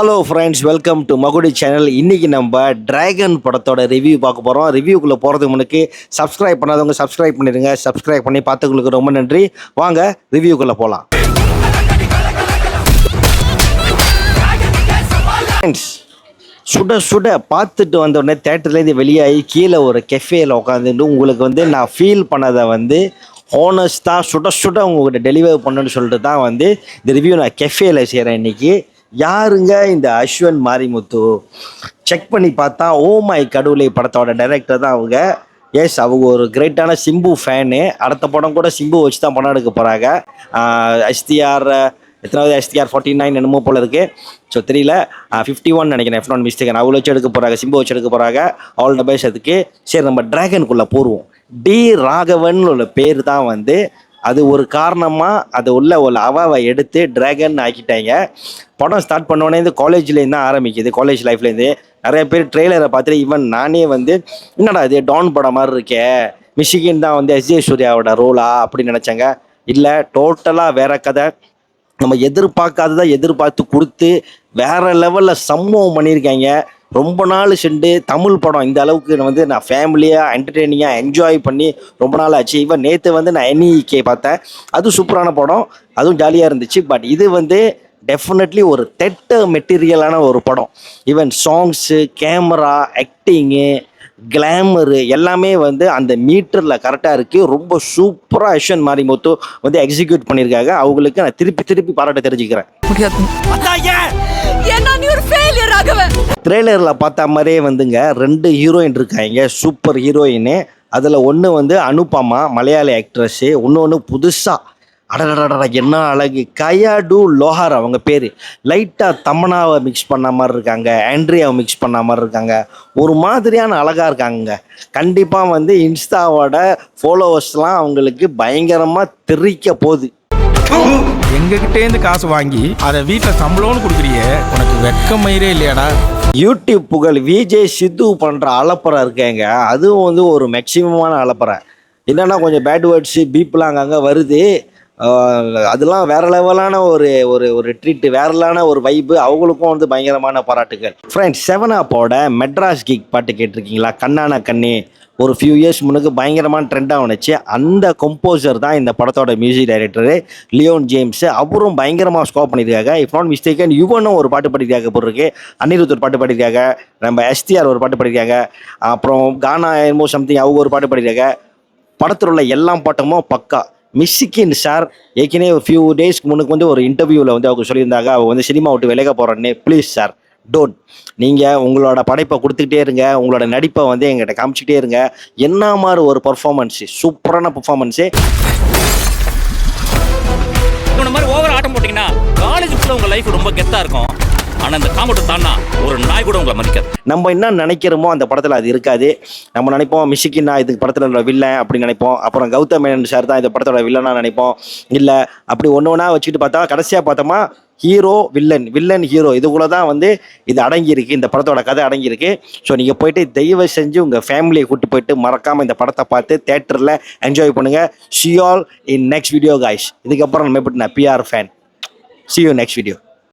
Hello friends, welcome to Magudi channel. இன்றைக்கி நம்ம dragon படத்தோட ரிவ்யூ பார்க்க போகிறோம். ரிவ்யூக்குள்ளே போகிறதுக்கு முன்னாடி சப்ஸ்கிரைப் பண்ணாதவங்க சப்ஸ்கிரைப் பண்ணிடுங்க. சப்ஸ்கிரைப் பண்ணி பார்த்துங்களுக்கு ரொம்ப நன்றி. வாங்க ரிவ்யூக்குள்ளே போகலாம். ஃப்ரெண்ட்ஸ், சுட சுட பார்த்துட்டு வந்தோடனே தேட்டர்லேருந்து வெளியாகி கீழே ஒரு கெஃபேயில் உட்காந்துட்டு உங்களுக்கு நான் ஃபீல் பண்ணதை ஹோனஸ்ட்டாக சுட சுட உங்கள்கிட்ட டெலிவர் பண்ணணுன்னு சொல்லிட்டு தான் இந்த ரிவ்யூ நான் கெஃபேயில் செய்கிறேன். இன்றைக்கி யாருங்க இந்த அஸ்வன் மாரிமுத்து? செக் பண்ணி பார்த்தா ஓ மை கடவுளை படத்தோட டைரக்டர் தான் அவங்க. எஸ், அவங்க ஒரு கிரேட்டான சிம்பு ஃபேனு. அடுத்த படம் கூட சிம்பு வச்சு தான் படம் எடுக்க போகிறாங்க. எஸ்டிஆர் எத்தனாவது எஸ்டிஆர் 49 என்னமோ போல் இருக்குது. ஸோ தெரியல, 51 நினைக்கிறேன். F1 mistake. அவளை வச்சு எடுக்க போகிறாங்க, சிம்பு வச்சு எடுக்க போகிறாங்க. ஆல் த பெஸ்ட் அதுக்கு. சரி, நம்ம டிராகனுக்குள்ளே போடுவோம். டி ராகவன் உள்ள பேர் தான் அது ஒரு காரணமாக அது உள்ள ஒரு அவாவை எடுத்து டிராகன் ஆக்கிட்டாங்க. படம் ஸ்டார்ட் பண்ணோடனே காலேஜ்லேருந்து தான் ஆரம்பிக்குது. காலேஜ் லைஃப்லேருந்து நிறைய பேர் ட்ரெய்லரை பார்த்துட்டு ஈவன் நானே என்னடா இது டான் படம் மாதிரி இருக்கே, மிஷிகன் தான் எஸ்ஜே சூர்யாவோட ரோலா அப்படின்னு நினச்சாங்க. இல்லை, டோட்டலாக வேற கதை. நம்ம எதிர்பார்க்காததான் எதிர்பார்த்து கொடுத்து வேற லெவலில் சம்பவம் பண்ணியிருக்காங்க. ரொம்ப நாள் சென்று தமிழ் படம் இந்த அளவுக்கு நான் ஃபேமிலியாக என்டர்டெய்னிங்காக என்ஜாய் பண்ணி ரொம்ப நாள் ஆச்சு. ஈவன் நேற்று நான் NEK பார்த்தேன். அது சூப்பரான படம், அதுவும் ஜாலியாக இருந்துச்சு. பட் இது டெஃபினெட்லி ஒரு மெட்டீரியலான ஒரு படம். Even songs, camera, acting, Glamour எல்லாமே அந்த மீட்டரில் கரெக்டாக இருக்குது. ரொம்ப சூப்பராக அஸ்வன் மாரிமுத்து எக்ஸிக்யூட் பண்ணியிருக்காங்க. அவங்களுக்கு நான் திருப்பி பாராட்ட தெரிஞ்சுக்கிறேன். ட்ரெய்லரில் பார்த்த மாதிரியே 2 ஹீரோயின் இருக்காங்க, சூப்பர் ஹீரோயின்னு. அதில் ஒன்று அனுபமா, மலையாளி ஆக்ட்ரஸ்ஸு. இன்னொன்று புதுசாக அடடடா என்ன அழகு, கயாடு லோஹார் அவங்க பேர். லைட்டாக தமனாவை மிக்ஸ் பண்ண மாதிரி இருக்காங்க, ஆண்ட்ரியாவை மிக்ஸ் பண்ண மாதிரி இருக்காங்க. ஒரு மாதிரியான அழகாக இருக்காங்க. கண்டிப்பாக இன்ஸ்டாவோட ஃபாலோவர்ஸ்லாம் அவங்களுக்கு பயங்கரமாக தெரிக்க போகுது. எங்ககிட்டேருந்து காசு வாங்கி அதை வீட்டில் சம்பளம்னு கொடுக்குறியே, உனக்கு வெக்கமயிரே இல்லையாடா? யூடியூப் புகழ் விஜய் சித்து பண்ணுற அலப்பறை இருக்காங்க. அதுவும் ஒரு மேக்சிமமான அலப்பறை. என்னென்னா கொஞ்சம் பேட் வேர்ட்ஸு பீப்லாம் அங்கங்கே வருது. அதெல்லாம் வேற லெவலான ஒரு ட்ரீட்டு, வேறலான ஒரு வைப்பு. அவங்களுக்கும் பயங்கரமான பாராட்டுகள். ஃப்ரெண்ட்ஸ், 7UP மெட்ராஸ் கிக் பாட்டு கேட்டிருக்கீங்களா? கண்ணான கண்ணே ஒரு ஃபியூ இயர்ஸ் முன்னுக்கு பயங்கரமான ட்ரெண்டாக வந்துச்சு. அந்த கம்போசர் தான் இந்த படத்தோட மியூசிக் டைரக்டரு லியோன் ஜேம்ஸ். அவரும் பயங்கரமாக ஸ்கோர் பண்ணியிருக்காங்க. இஃப் நாட் மிஸ்டேக்கன் யுவனும் ஒரு பாட்டு பாடிருக்காங்க போட்டிருக்கு, அனிருத் ஒரு பாட்டு பாடிருக்காங்க, நம்ம STR ஒரு பாட்டு பாடிருக்காங்க, அப்புறம் கானா என்னமோ சம்திங் அவங்க ஒரு பாட்டு பாடிருக்காங்க. படத்தில் உள்ள எல்லா பாட்டுமும் பக்கா. மிஷிகின் சார் ஏற்கனவே ஒரு ஃபியூ டேஸ்க்கு முன்னுக்கு ஒரு இன்டர்வியூவில் அவங்க சொல்லியிருந்தாங்க, அவங்க சினிமா விட்டு விலக போகிறேன்னு. Please sir, don't. நீங்கள் உங்களோட படைப்பை கொடுத்துக்கிட்டே இருங்க, உங்களோட நடிப்பை எங்கிட்ட காமிச்சிக்கிட்டே இருங்க. என்ன மாதிரி ஒரு பர்ஃபார்மன்ஸு, சூப்பரான பர்ஃபார்மன்ஸு. இந்த மாதிரி ஓவர் ஆட்டம் போட்டிங்கன்னா காலேஜுக்குள்ள உங்கள் லைஃப் ரொம்ப கெத்தாக இருக்கும். ஆனால் இந்த காமெடி தானா ஒரு நாய் கூட உங்களை மதிக்காது. நம்ம என்ன நினைக்கிறோமோ அந்த படத்தில் அது இருக்காது. நம்ம நினைப்போம் மிஷிகின்னா இது படத்தில் வில்லன் அப்படின்னு நினைப்போம். அப்புறம் கௌதம் மேனன் சார் தான் இந்த படத்தோட வில்லனாக நினைப்போம். இல்லை அப்படி ஒன்றா வச்சுக்கிட்டு பார்த்தா கடைசியாக பார்த்தோமா ஹீரோ வில்லன் ஹீரோ இதுக்குள்ள தான் இது அடங்கியிருக்கு. இந்த படத்தோட கதை அடங்கியிருக்கு. ஸோ நீங்கள் போயிட்டு தயவு செஞ்சு உங்கள் ஃபேமிலியை கூட்டு போயிட்டு மறக்காமல் இந்த படத்தை பார்த்து தேட்டரில் என்ஜாய் பண்ணுங்கள். See you all in next video guys. இதுக்கப்புறம் நம்ம எப்படி நான் PR fan. See you next video.